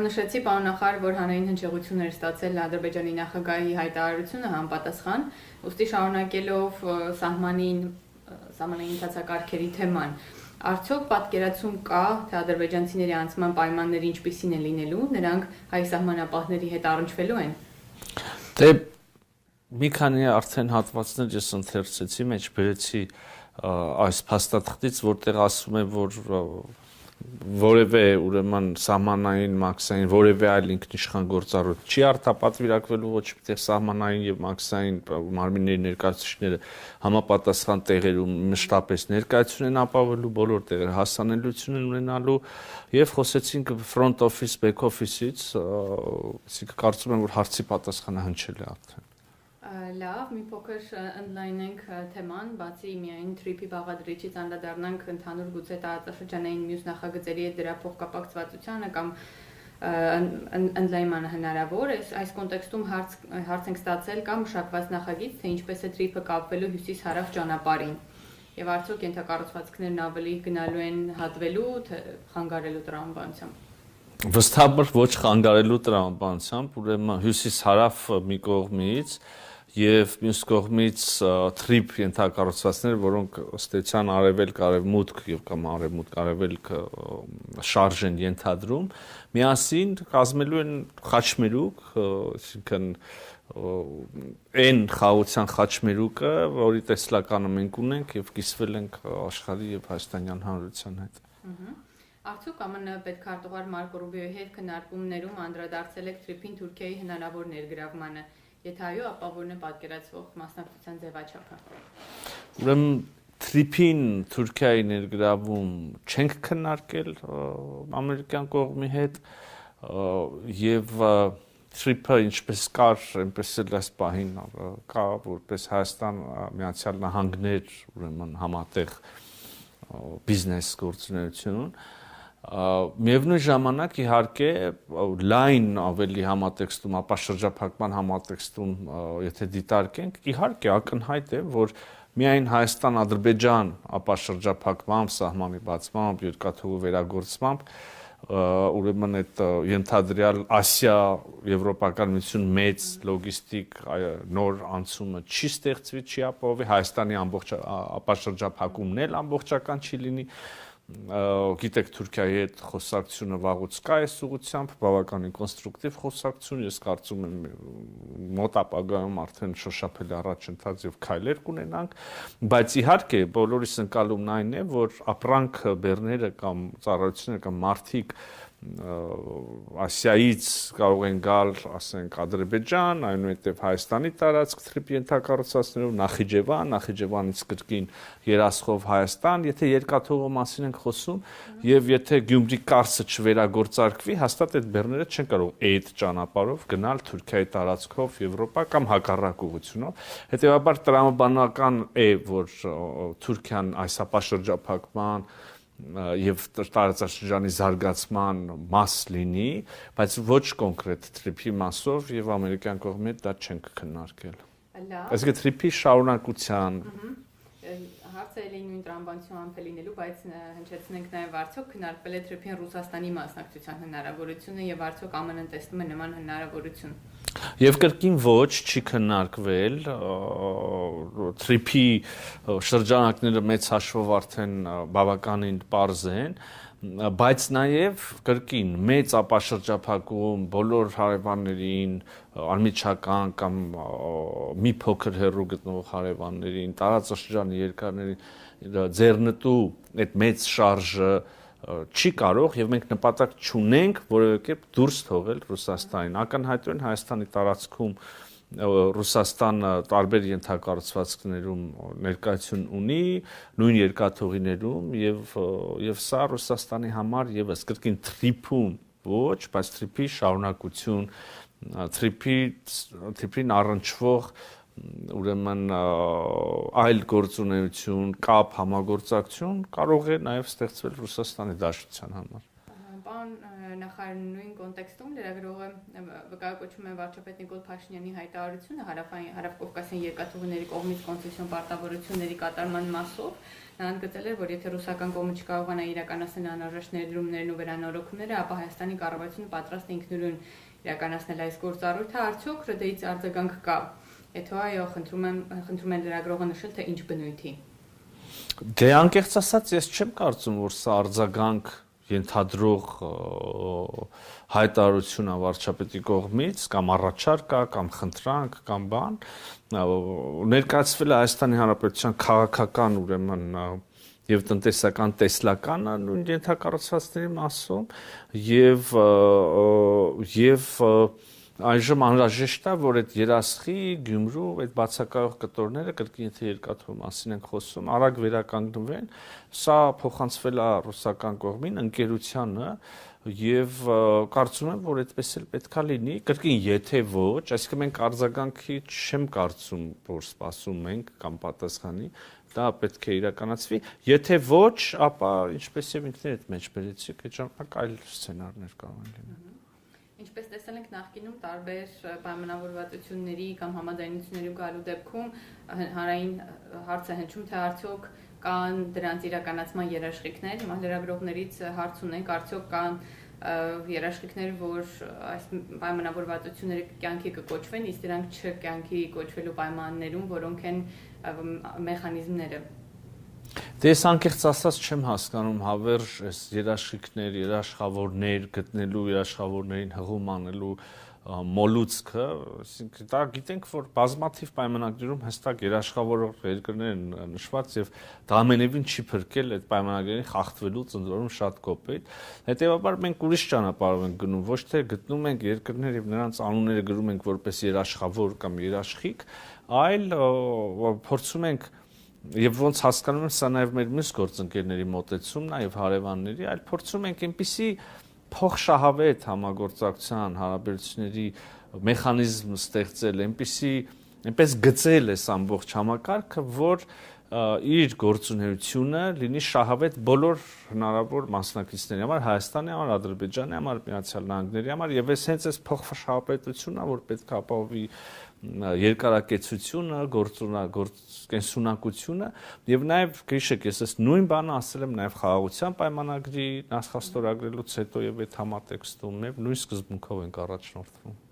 նշեցի պարոն նախարար, որ հանրային հնչեղություն էր ստացել Ադրբեջանի նախագահի հայտարարությունը համապատասխան, ուստի շարունակելով սահմանային ընթացակարգերի թեման, արդյոք պատկերացում կա, թե ադրբեջանցիների անցման պայմանները ինչպիսին են լինելու, նրանք հայ սահմանապահների հետ առնչվելու են։ Դե մի քանի արդեն հատվածներ ես ընթերցեցի, մեջ բերեցի այս փաստաթղթից, որտեղ ասվում է, որ որևէ ուրեմն սահմանային մաքսային որևէ այլ ինքնիշխան գործառույթ չի արտապատվիրակվելու ոչ միտեղ սահմանային եւ մաքսային մարմինների ներկայացուցիչները համապատասխան տեղերում մշտապես ներկայություն են ապավելու, բոլոր տեղերը հասանելիություն են ունենալու եւ խոսեցինք front office, back office-ից, այսինքն կարծում եմ, որ հարցի պատասխանը հնչել է արդեն։ Լավ, մի փոքր ընդլայնենք թեման, բացի միայն թրիփի բաղադրիչից անդրադառնանք ընդհանուր գուցե տարածաշրջանային մյուս նախագծերի հետ դրա փոխկապակցվածությանը կամ ընդլայնմանը հնարավոր է։ Այս կոնտեքստում հարց ենք ստացել կամ մշակված նախագիծ, թե ինչպես է թրիփը կապվելու հյուսիս-հարավ ճանապարհին։ Եվ արդյոք ենթակառուցվածքներն ավելի գնալու են հատվելու, թե խանգարելու տրամաբանությամբ։ Վստահաբար ոչ խանգարելու տրամաբանությամբ, ուրեմն հյուսիս-հարավ մի կողմից եւ մյուս կողմից թրիփ ենթակառուցվածքներ, որոնք ըստ էության արևելք-արևմուտք եւ կամ արևմուտք-արևելք շարժ են ենթադրում, միասին կազմելու են խաչմերուկ, այսինքն այն խաղաղության խաչմերուկը, որի տեսլականը մենք ունենք եւ կիսվել ենք աշխարհի եւ հայաստանյան հանրության հետ։ Արդյոք ԱՄՆ պետքարտուղար Մարկո Ռուբիոյի հետ քննարկումներում անդրադարձել եք թրիփին Թուրքիայի հնարավոր ներգրավմանը, եթե այո, ապա որն է պատկերացվող մասնակցության ձևաչափը։ Ուրեմն թրիփին Թուրքիայի ներգրավում չենք քննարկել ամերիկյան կողմի հետ եւ թրիփը ինչպես կար, այնպես էլ այս պահին կա, որպես Հայաստան, Միացյալ Նահանգներ, ուրեմն համատեղ բիզնես գործունեություն Միևնույն ժամանակ իհարկե լայն ավելի համատեքստում, ապա շրջափակման համատեքստում, եթե դիտարկենք, իհարկե ակնհայտ է, որ միայն Հայաստան-Ադրբեջան ապա շրջափակմամբ, սահմանի բացմամբ, երկաթուղու վերագործմամբ, ուրեմն այդ ենթադրյալ Ասիա-Եվրոպական միություն մեծ լոգիստիկ նոր անցումը չի ստեղծվի, չի ապահովի, Հայաստանի ապա շրջափակումն էլ ամբողջական չի լինի, գիտեք Թուրքիայի հետ խոսակցությունը վաղուց կա այս ուղղությամբ, բավականին կոնստրուկտիվ խոսակցություն, ես կարծում եմ մոտ ապագայում արդեն շոշափելի առաջընթաց եւ քայլեր կունենանք, բայց իհարկե բոլորիս ընկալումն այն է, որ ապրանք բեռները կամ ծառայությունները կամ մարդիկ Ասիայից կարող են գալ, ասենք, Ադրբեջան, այնուհետև Հայաստանի տարածք թրիփի ենթակառուցվածքներով, Նախիջևանից կրկին երասխով Հայաստան, եթե երկաթուղու մասին ենք խոսում, եւ եթե Գյումրի-Կարսը չվերագործարկվի, հաստատ այդ բեռները չեն կարող այդ ճանապարհով գնալ Թուրքիայի տարածքով Եվրոպա կամ հակառակ ուղղությունով։ Հետեւաբար տրամաբանական է, որ Թուրքիան այս ապաշրջափակման եւ տարածաշրջանի զարգացման մաս լինի, բայց ոչ կոնկրետ թրիփի մասով եւ ամերիկյան կողմի հետ դա չենք քննարկել։ Այսինքն թրիփի շարունակության հարցը էլի նույն տրամաբանությամբ է լինելու, բայց հնչեցնենք նաեւ արդյոք քննարկվել է թրիփին Ռուսաստանի մասնակցության հնարավորությունը եւ արդյոք ԱՄՆ-ն տեսնում է նման հնարավորություն։ Եվ կրկին ոչ չի քննարկվել, թրիփի շրջանակները մեծ հաշվով արդեն բավականին պարզ են, բայց նաև կրկին մեծ ապաշրջափակում բոլոր հարևաններին, անմիջական կամ մի փոքր հեռու գտնվող հարևաններին, տարածաշրջանի երկրներին ձեռնտու այդ մեծ շարժը չի կարող եւ մենք նպատակ չունենք որևէ կերպ դուրս թողել Ռուսաստանին։ Ակնհայտորեն Հայաստանի տարածքում Ռուսաստանը տարբեր ենթակառուցվածքներում ներկայություն ունի, նույն երկաթուղիներում եւ սա Ռուսաստանի համար եւս կրկին թրիփում ոչ, բայց թրիփի շարունակություն, թրիփին առնչվող ուրեմն այլ գործունեություն, կապ, համագործակցություն կարող է նաև ստեղծվել Ռուսաստանի Դաշնության համար։ Պարոն պաշտպան նախարարի նույն կոնտեքստում լրագրողը վկայակոչում է վարչապետ Նիկոլ Փաշինյանի հայտարարությունը հարավկովկասյան երկաթուղիների կողմից կոնցեսիոն պարտավորությունների կատարման մասով նա ընդգծել էր, որ եթե ռուսական կողմը չկարողանա իրականացնել անհրաժեշտ ներդրումներն ու վերանորոգումները, ապա Հայաստանի կառավարությունը պատրաստ է ինքնուրույն իրականացնել այս գործառույթը, արդյոք ՌԴ-ից արձագանք կա։ Եթե այո, խնդրում եմ լրագրողը նշել, թե ինչ բնույթի։ Դե անկեղծ ասած, ես չեմ կարծում, որ սա արձագանք ենթադրող հայտարարություն է վարչապետի կողմից, կամ առաջարկ կա, կամ խնդրանք, կամ բան, ներկայացվել է Հայաստանի Հանրապետության քաղաքական ուրեմն եւ տնտեսական տեսլականը նույն ենթակառուցվածքների մասում եւ այժմ անհրաժեշտ է, որ այդ Երասխի, Գյումրու այդ բացակայող կտորները, կրկին եթե երկաթուղի մասին ենք խոսում, արագ վերականգնվեն, սա փոխանցվել է ռուսական կողմին, ընկերությանը եւ կարծում եմ, որ այդպես էլ պետքա լինի, կրկին եթե ոչ, այսինքն մենք արձագանքի չեմ կարծում, որ սպասում ենք կամ պատասխանի, դա պետք է իրականացվի, եթե ոչ, ապա ինչպես եւ ինքներդ մեջ բերեցիք, այդ ժամանակ այլ սցենարներ կարող են լինել։ Ինչպես տեսել ենք նախկինում տարբեր պայմանավորվածությունների կամ համաձայնությունների գալու դեպքում հանրային հարց է հնչում, թե արդյոք կան դրանց իրականացման երաշխիքներ, հիմա լրագրողներից հարց ունենք, արդյոք կան երաշխիքներ, որ այս պայմանավորվածությունները կյանքի կկոչվեն, իսկ դրանք չկյանքի կոչվելու պայմաններում, որոնք են մեխանիզմները։ Դե ես անկեղծ ասած չեմ հասկանում հավերժ այս երաշխիքներ, երաշխավորներ գտնելու, երաշխավորներին հղում անելու մոլուցքը, այսինքն դա գիտենք, որ բազմաթիվ պայմանագրերում հստակ երաշխավորող երկրներ են նշված եւ դա ամենևին չի փրկել այդ պայմանագրերին խախտվելուց ընդորում շատ կոպիտ։ Հետեւաբար մենք ուրիշ ճանապարհով ենք գնում, ոչ թե գտնում ենք երկրներ եւ նրանց անունները գրում ենք որպես երաշխավոր կամ երաշխիք, այլ փորձում ենք Եվ ոնց հասկանում եմ, սա նաև մեր մյուս գործընկերների մոտեցումն է եւ հարևանների, այլ փորձում ենք այնպիսի փոխշահավետ համագործակցության հարաբերությունների մեխանիզմ ստեղծել, այնպես գծել այս ամբողջ համակարգը, որ իր գործունեությունը լինի շահավետ բոլոր հնարավոր մասնակիցների համար, Հայաստանի համար, Ադրբեջանի համար, Միացյալ Նահանգների համար եւ այս հենց այս փոխշահապետությունն է, որ պետք է ապահովի երկարակեցությունը, կենսունակությունը եւ նաեւ գիշեք ես այս նույն բանը ասել եմ նաեւ խաղաղության պայմանագրի նախաստորագրելուց հետո եւ այդ համատեքստում եւ նույն սկզբունքով ենք առաջնորդվում։